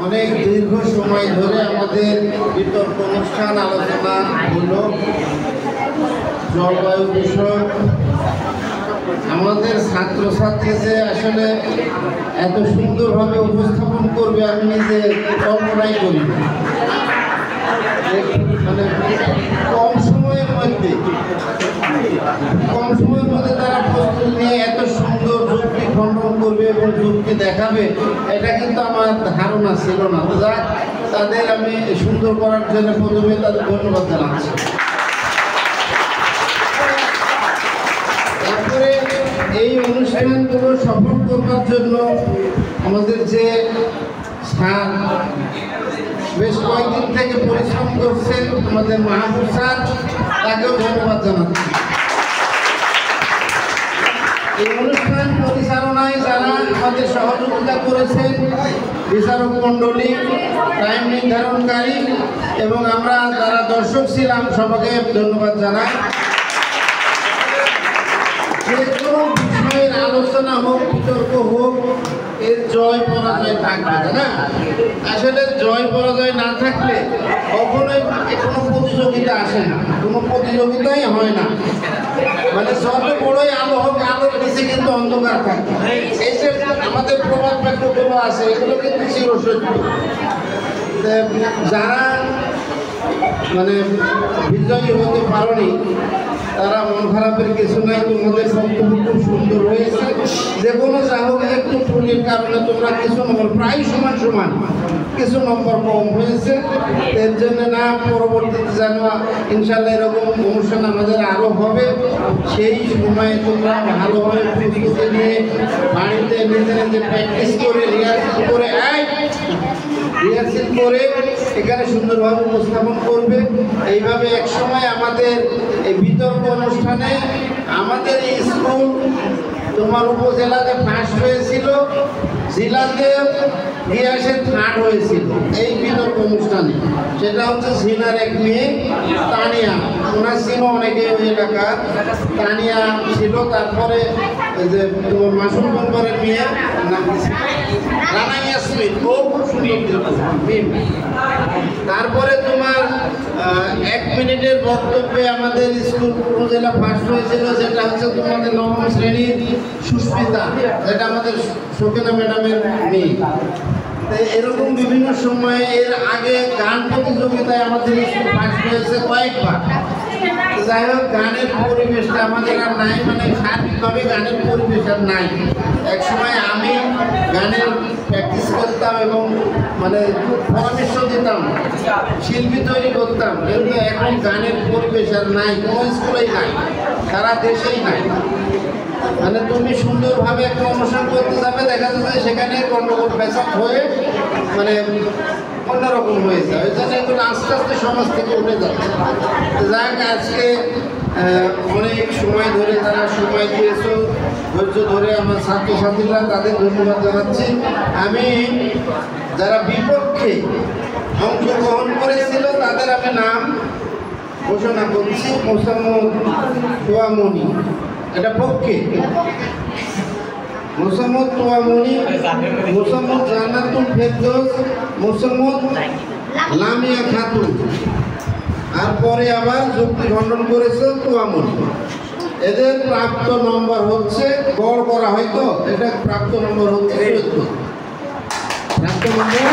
অনেক দীর্ঘ সময় ধরে আমাদের বিতর্ক অনুষ্ঠান আলোচনা হলো জলবায়ু বিষয়ক। আমাদের ছাত্রছাত্রী যে আসলে এত সুন্দরভাবে উপস্থাপন করবে আমি নিজে কল্পনাই করি। মানে কম সময়ের মধ্যে তারা প্রস্তুতি নিয়ে এত সুন্দর যুক্তি খণ্ডন করবে এবং যুক্তি দেখাবে, এটা কিন্তু আমার ধারণা ছিল না। তো যাক, তাদের আমি সুন্দর করার জন্য প্রথমে তাদের ধন্যবাদ জানাচ্ছি। তারপরে এই অনুষ্ঠানগুলো সফল করবার জন্য আমাদের যে স্যার বেশ কয়েকদিন থেকে পরিশ্রম করছেন, আমাদের মাহবুব স্যার, তাকেও ধন্যবাদ জানাচ্ছি। এই অনুষ্ঠান পরিচালনায় যারা আমাদের সহযোগিতা করেছেন, বিচারক মণ্ডলী, টাইম নির্ধারণকারী এবং আমরা যারা দর্শক ছিলাম, সবাইকে ধন্যবাদ জানাই। যে কোনো বিষয়ের আলোচনা হোক, বিতর্ক হোক, এর জয় পরাজয় থাকবে, তাই না? আসলে জয় পরাজয় না থাকলে কখনোই কোনো প্রতিযোগিতা আসে না, কোনো প্রতিযোগিতাই হয় না। মানে যত বড়ই আলো হোক, আলোর নিচে কিন্তু অন্ধকার থাকে। এই যে আমাদের প্রবাদ বাক্যগুলো আছে, এগুলো কিন্তু চিরসত্য। যারা মানে বিজয়ী হতে পারেনি, তারা মন খারাপের কিছু নাই। তোমাদের বক্তব্য খুব সুন্দর হয়েছে। যে কোনো যা হোক, একটু ত্রুটির কারণে তোমরা কিছু নম্বর প্রায় সমান কিছু নম্বর কম হয়েছে। এর জন্য না, পরবর্তীতে যেন ইনশাল্লাহ এরকম অনুষ্ঠান আমাদের আরও হবে। সেই সময়ে তোমরা ভালোভাবে প্রস্তুতি নিয়ে বাড়িতে নিজে প্র্যাকটিস করে রিহার্সেল করে এখানে সুন্দরভাবে উপস্থাপন করবে। এইভাবে একসময় আমাদের এই বিতর্ক অনুষ্ঠানে আমাদের এই স্কুল তোমার উপজেলাতে ফার্স্ট হয়েছিল, জেলাতে ইতিহাসে থার্ড হয়েছিল এই বিতর্ক অনুষ্ঠানে। সেটা হচ্ছে ঝিনার এক মেয়ে তানিয়া, ওনার ছিল অনেকে ওই এলাকার, তানিয়া ছিল। তারপরে যে তোমার মাসুম মেম্বারের মেয়ে রানা ইয়াসমিন, ও খুব সুন্দর। তারপরে তোমার 1 মিনিটের বক্তব্যে আমাদের স্কুল উপজেলা ফার্স্ট হয়েছিল, যেটা হচ্ছে তোমাদের 9ম শ্রেণীর সুস্মিতা, যেটা আমাদের শোকেনা ম্যাডামের মেয়ে। এরকম বিভিন্ন সময়ে এর আগে গান প্রতিযোগিতায় আমাদের স্কুল ফার্স্ট হয়েছে কয়েকবার। যাই হোক, গানের পরিবেশটা আমাদের আর নাই, মানে সার্বিকভাবে গানের পরিবেশ আর নাই। এক সময় আমি গানের প্র্যাকটিস করতাম এবং মানে পরামর্শ দিতাম, শিল্পী তৈরি করতাম, কিন্তু এখন গানের পরিবেশ আর নাই, কোনো স্কুলেই নাই, সারা দেশেই নাই। মানে তুমি সুন্দরভাবে একটা অনুষ্ঠান করতে যাবে, দেখা যাচ্ছে সেখানে গণ্ডগোল ফ্যাসাদ হয়ে মানে অন্যরকম হয়ে যায়। ওই জন্য এগুলো আস্তে আস্তে সমাজ থেকে উঠে যাচ্ছে। যাক, আজকে অনেক সময় ধরে তারা সময় দিয়েছ, ধৈর্য ধরে আমার ছাত্রছাত্রীরা, তাদের ধন্যবাদ জানাচ্ছি। আমি যারা বিপক্ষে অংশগ্রহণ করেছিল তাদের আমি নাম ঘোষণা করছি। মোসাম্মদ তোয়ামনি, এটা পক্ষে মোসাম্মদ তোয়ামনি, মোসাম্মদ জান্নাতুল ফেরদৌস, মোসাম্মদ লামিয়া খাতুন, আর পরে আবার যুক্তি খণ্ডন করেছে তোয়ামনি। এদের প্রাপ্ত নম্বর হচ্ছে, গড় করা হয়তো, এটা প্রাপ্ত নম্বর হচ্ছে 14। প্রাপ্ত নম্বর